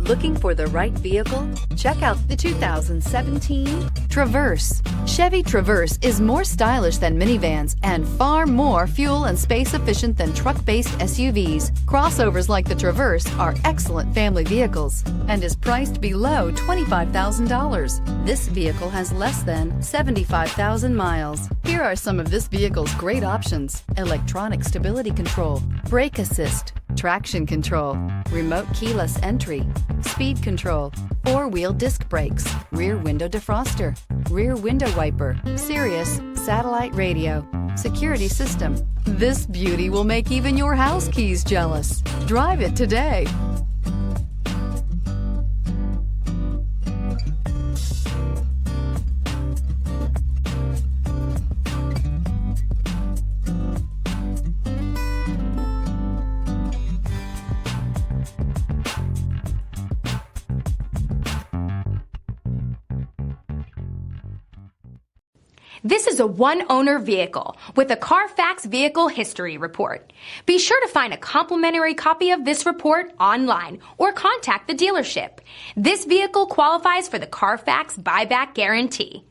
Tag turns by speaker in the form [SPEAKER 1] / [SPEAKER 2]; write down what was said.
[SPEAKER 1] Looking for the right vehicle? Check out the 2017 Traverse. Chevy Traverse is more stylish than minivans and far more fuel and space efficient than truck-based SUVs. Crossovers like the Traverse are excellent family vehicles and is priced below $25,000. This vehicle has less than 75,000 miles. Here are some of this vehicle's great options: electronic stability control, brake assist, traction control, remote keyless entry, speed control, four-wheel disc brakes, rear window defroster, rear window wiper, Sirius satellite radio, security system. This beauty will make even your house keys jealous. Drive it today.
[SPEAKER 2] This is a one-owner vehicle with a Carfax Vehicle History Report. Be sure to find a complimentary copy of this report online or contact the dealership. This vehicle qualifies for the Carfax Buyback Guarantee.